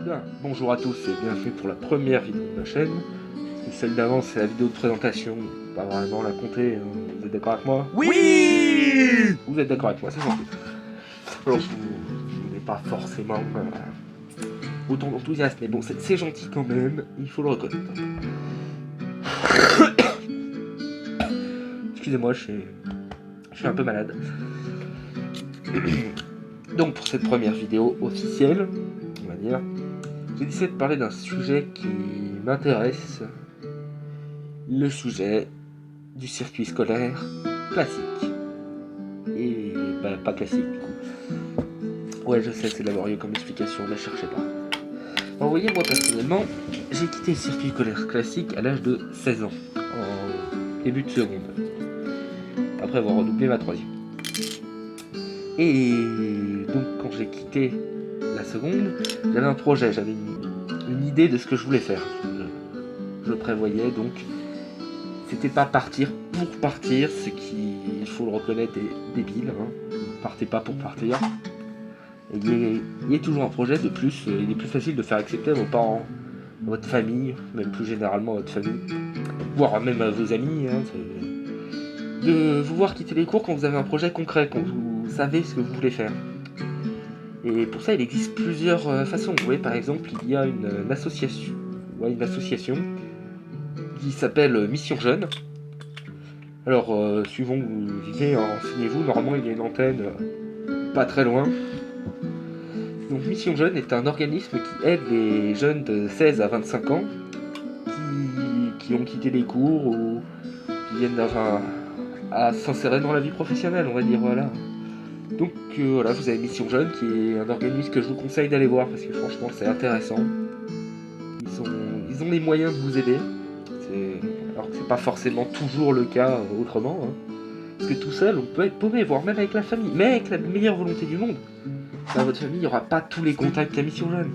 Bien, bonjour à tous et bienvenue pour la première vidéo de ma chaîne. Et celle d'avant c'est la vidéo de présentation, pas vraiment la compter, vous êtes d'accord avec moi? Oui. Vous êtes d'accord avec moi, c'est gentil. Alors vous n'êtes pas forcément autant d'enthousiasme, mais bon c'est gentil quand même, il faut le reconnaître. Excusez-moi, je suis un peu malade. Donc pour cette première vidéo officielle, on va dire, j'ai décidé de parler d'un sujet qui m'intéresse, le sujet du circuit scolaire classique. Et bah pas classique du coup. Ouais je sais c'est laborieux comme explication, mais cherchez pas. Bon, vous voyez moi personnellement, j'ai quitté le circuit scolaire classique à l'âge de 16 ans, en début de seconde. Après avoir redoublé ma troisième. Et donc quand j'ai quitté la seconde, j'avais un projet, j'avais une idée de ce que je voulais faire. Je prévoyais donc, c'était pas partir pour partir, ce qui, il faut le reconnaître, est débile. Hein. Partez pas pour partir. Et il y a toujours un projet de plus, il est plus facile de faire accepter à vos parents, à votre famille, même plus généralement à votre famille, voire même à vos amis, hein, de vous voir quitter les cours quand vous avez un projet concret, quand vous savez ce que vous voulez faire. Et pour ça, il existe plusieurs façons. Vous voyez, par exemple, il y a une association qui s'appelle Mission Jeune. Alors, suivant où vous vivez, renseignez-vous. Normalement, il y a une antenne pas très loin. Donc, Mission Jeune est un organisme qui aide les jeunes de 16 à 25 ans qui ont quitté les cours ou qui viennent à s'insérer dans la vie professionnelle, on va dire, voilà. Donc voilà, vous avez Mission Jeune qui est un organisme que je vous conseille d'aller voir parce que franchement c'est intéressant. Ils ont les moyens de vous aider, alors que c'est pas forcément toujours le cas autrement. Hein. Parce que tout seul on peut être paumé, voire même avec la famille, mais avec la meilleure volonté du monde. Dans votre famille il n'y aura pas tous les contacts qu'à Mission Jeune.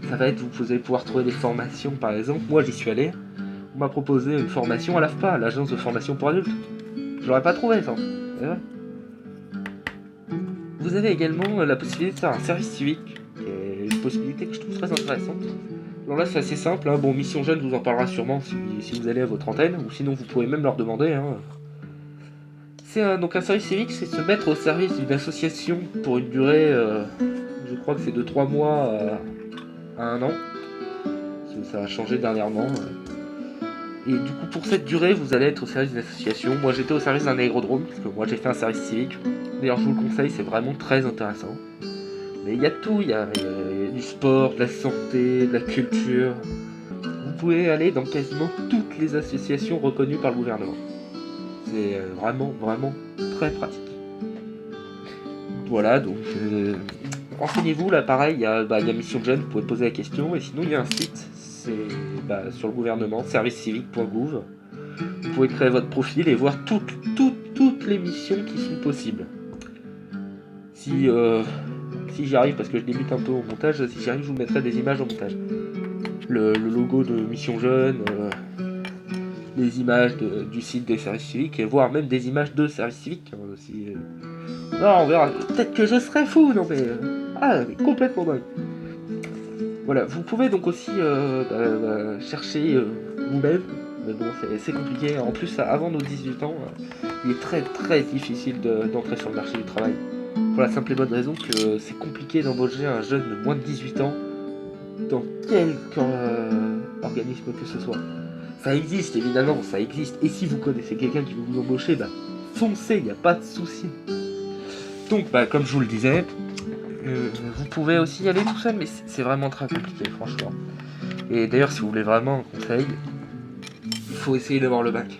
Ça va être, vous allez pouvoir trouver des formations par exemple, moi j'y suis allé, on m'a proposé une formation à l'AFPA, l'agence de formation pour adultes. Je l'aurais pas trouvé ça, c'est vrai. Vous avez également la possibilité de faire un service civique, qui est une possibilité que je trouve très intéressante. Alors là c'est assez simple, hein. Bon Mission Jeune vous en parlera sûrement si vous allez à votre antenne, ou sinon vous pouvez même leur demander. Hein. Donc un service civique, c'est se mettre au service d'une association pour une durée, je crois que c'est de 3 mois à 1 an, ça a changé dernièrement. Et du coup pour cette durée vous allez être au service d'une association. Moi j'étais au service d'un aérodrome, parce que moi j'ai fait un service civique. D'ailleurs je vous le conseille, c'est vraiment très intéressant. Mais il y a tout, il y a du sport, de la santé, de la culture. Vous pouvez aller dans quasiment toutes les associations reconnues par le gouvernement. C'est vraiment, vraiment très pratique. Voilà, donc renseignez-vous, là pareil, il y a Mission Jeune, vous pouvez poser la question. Et sinon il y a un site, c'est sur le gouvernement, servicecivique.gouv. Vous pouvez créer votre profil et voir toutes les missions qui sont possibles. Si j'y arrive, parce que je débute un peu au montage, si j'y arrive, je vous mettrai des images au montage. Le logo de Mission Jeune, les images du site des services civiques, et voire même des images de services civiques. Non, on verra. Peut-être que je serai fou, non mais... mais complètement dingue. Voilà, vous pouvez donc aussi chercher vous-même, mais bon, c'est compliqué. En plus, avant nos 18 ans, il est très très difficile d'entrer sur le marché du travail. Pour la simple et bonne raison que c'est compliqué d'embaucher un jeune de moins de 18 ans dans quelque organisme que ce soit. Ça existe évidemment, ça existe. Et si vous connaissez quelqu'un qui veut vous embaucher, foncez, il n'y a pas de souci. Donc comme je vous le disais, vous pouvez aussi y aller tout seul, mais c'est vraiment très compliqué franchement. Et d'ailleurs si vous voulez vraiment un conseil, il faut essayer d'avoir le bac.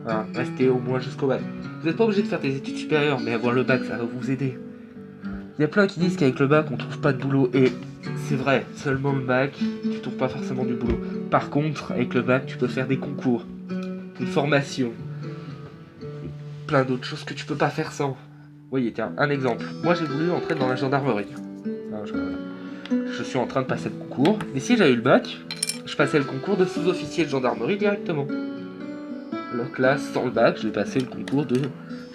Hein, restez au moins jusqu'au bac. Vous n'êtes pas obligé de faire des études supérieures, mais avoir le bac ça va vous aider. Il y a plein qui disent qu'avec le bac on trouve pas de boulot, et c'est vrai, seulement le bac, tu trouves pas forcément du boulot. Par contre, avec le bac, tu peux faire des concours, des formations, plein d'autres choses que tu peux pas faire sans. Vous voyez, tiens, un exemple. Moi j'ai voulu entrer dans la gendarmerie. Je suis en train de passer le concours, mais si j'avais eu le bac, je passais le concours de sous-officier de gendarmerie directement. Alors que là, sans le bac, je vais passer le concours de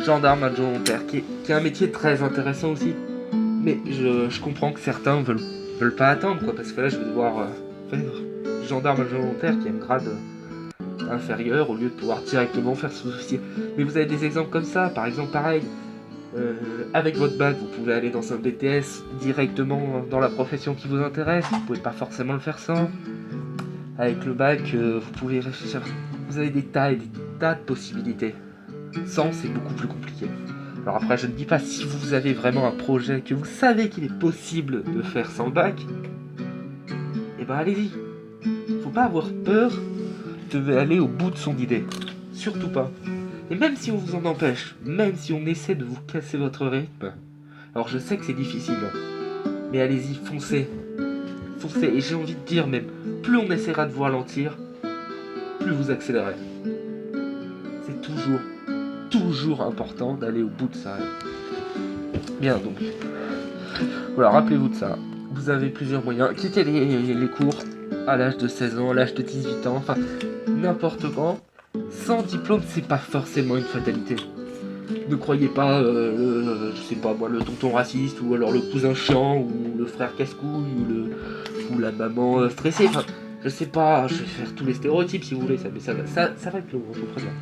gendarme adjoint volontaire, qui est un métier très intéressant aussi. Mais je comprends que certains veulent veulent pas attendre, quoi, parce que là, je vais devoir faire gendarme involontaire qui a un grade inférieur au lieu de pouvoir directement faire sous-officier. Mais vous avez des exemples comme ça, par exemple, pareil. Avec votre bac, vous pouvez aller dans un BTS directement dans la profession qui vous intéresse. Vous pouvez pas forcément le faire sans. Avec le bac, vous pouvez réfléchir. Vous avez des tas et des tas de possibilités. Sans, c'est beaucoup plus compliqué. Alors après, je ne dis pas si vous avez vraiment un projet que vous savez qu'il est possible de faire sans le bac, et ben allez-y. Faut pas avoir peur de aller au bout de son idée. Surtout pas. Et même si on vous en empêche, même si on essaie de vous casser votre rythme, alors je sais que c'est difficile, mais allez-y, foncez. Foncez, et j'ai envie de dire même, plus on essaiera de vous ralentir, plus vous accélérez. C'est toujours important d'aller au bout de ça. Bien donc, voilà, rappelez-vous de ça. Vous avez plusieurs moyens. Quittez les cours à l'âge de 16 ans, à l'âge de 18 ans, enfin, n'importe quand. Sans diplôme, c'est pas forcément une fatalité. Ne croyez pas, je sais pas moi, le tonton raciste, ou alors le cousin chiant, ou le frère casse-couille, ou la maman stressée. Enfin, je sais pas, je vais faire tous les stéréotypes si vous voulez, mais ça va être long, je vous préviens.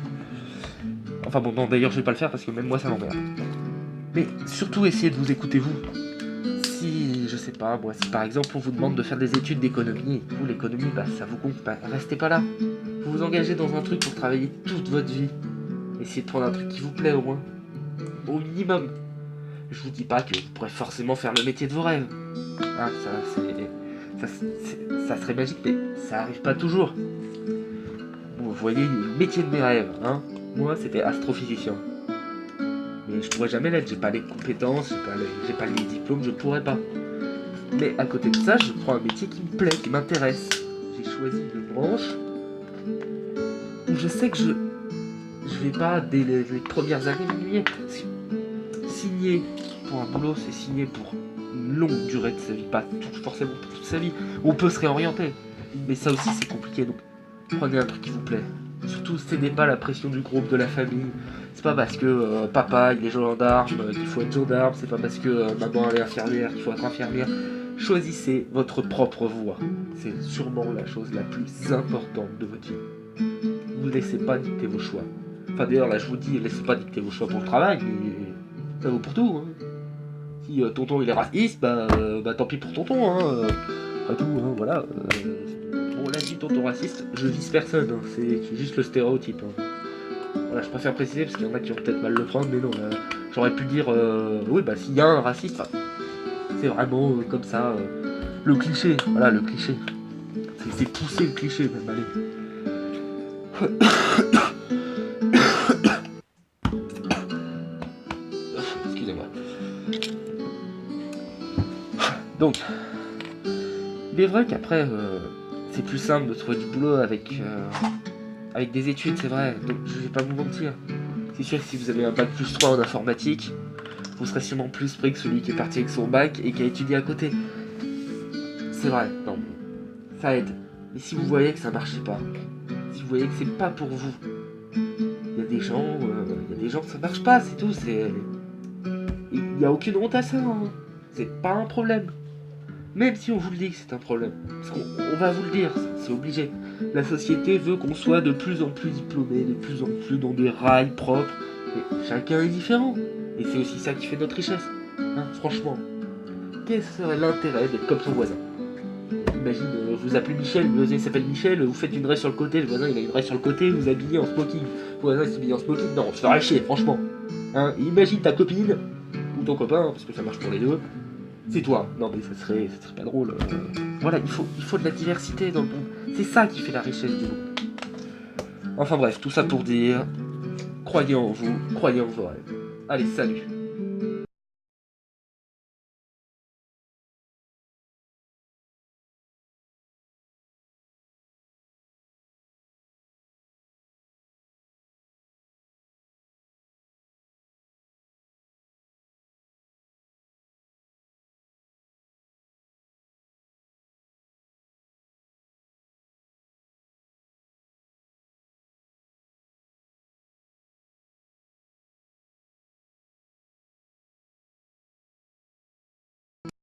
Enfin bon, non, d'ailleurs, je vais pas le faire parce que même moi, ça m'emmerde. Mais surtout, essayez de vous écouter vous. Si, je sais pas, moi, si par exemple on vous demande de faire des études d'économie, vous, l'économie, bah ça vous compte pas, restez pas là. Vous vous engagez dans un truc pour travailler toute votre vie. Essayez de prendre un truc qui vous plaît au moins. Au minimum. Je vous dis pas que vous pourrez forcément faire le métier de vos rêves. Ah, ça serait magique, mais ça arrive pas toujours. Vous voyez, le métier de mes rêves, hein. Moi, c'était astrophysicien. Mais je pourrais jamais l'être, j'ai pas les compétences, j'ai pas les diplômes, je pourrais pas. Mais à côté de ça, je prends un métier qui me plaît, qui m'intéresse. J'ai choisi une branche où je sais que je vais pas, dès les premières années, m'ennuyer. Signer pour un boulot, c'est signer pour une longue durée de sa vie, pas forcément pour toute sa vie. On peut se réorienter, mais ça aussi c'est compliqué, donc prenez un truc qui vous plaît. Surtout, cédez pas à la pression du groupe, de la famille. C'est pas parce que papa il est gendarme qu'il faut être gendarme, c'est pas parce que maman elle est infirmière qu'il faut être infirmière. Choisissez votre propre voie. C'est sûrement la chose la plus importante de votre vie. Vous ne laissez pas dicter vos choix. Enfin d'ailleurs là je vous dis, laissez pas dicter vos choix pour le travail, mais ça vaut pour tout. Hein. Si tonton il est raciste, bah tant pis pour tonton. Hein. Après tout, hein, voilà. On l'a dit, tonton raciste, je vise personne, hein, c'est juste le stéréotype. Hein. Voilà, je préfère préciser parce qu'il y en a qui vont peut-être mal le prendre, mais non, j'aurais pu dire, oui, bah s'il y a un raciste, c'est vraiment comme ça, le cliché, voilà, le cliché. C'est pousser le cliché, même, allez. Excusez-moi. Donc, il est vrai qu'après, c'est plus simple de trouver du boulot avec des études, c'est vrai, donc je vais pas vous mentir. C'est sûr que si vous avez un bac plus 3 en informatique, vous serez sûrement plus près que celui qui est parti avec son bac et qui a étudié à côté. C'est vrai, non, ça aide. Mais si vous voyez que ça marchait pas, si vous voyez que c'est pas pour vous, il y a des gens que ça marche pas, c'est tout, il n'y a aucune honte à ça, hein. C'est pas un problème. Même si on vous le dit que c'est un problème. Parce qu'on va vous le dire, c'est obligé. La société veut qu'on soit de plus en plus diplômé, de plus en plus dans des rails propres. Mais chacun est différent. Et c'est aussi ça qui fait notre richesse. Hein, franchement. Quel serait l'intérêt d'être comme son voisin? Imagine, vous appelez Michel, le voisin s'appelle Michel, vous faites une raie sur le côté, le voisin il a une raie sur le côté, vous habillez en smoking. Le voisin il s'habille en smoking, non, on se ferait chier, franchement. Hein, imagine ta copine, ou ton copain, parce que ça marche pour les deux. C'est toi. Non mais ça serait pas drôle. Voilà, il faut de la diversité dans le monde. C'est ça qui fait la richesse du monde. Enfin bref, tout ça pour dire, croyez en vous, croyez en vos rêves. Allez, salut.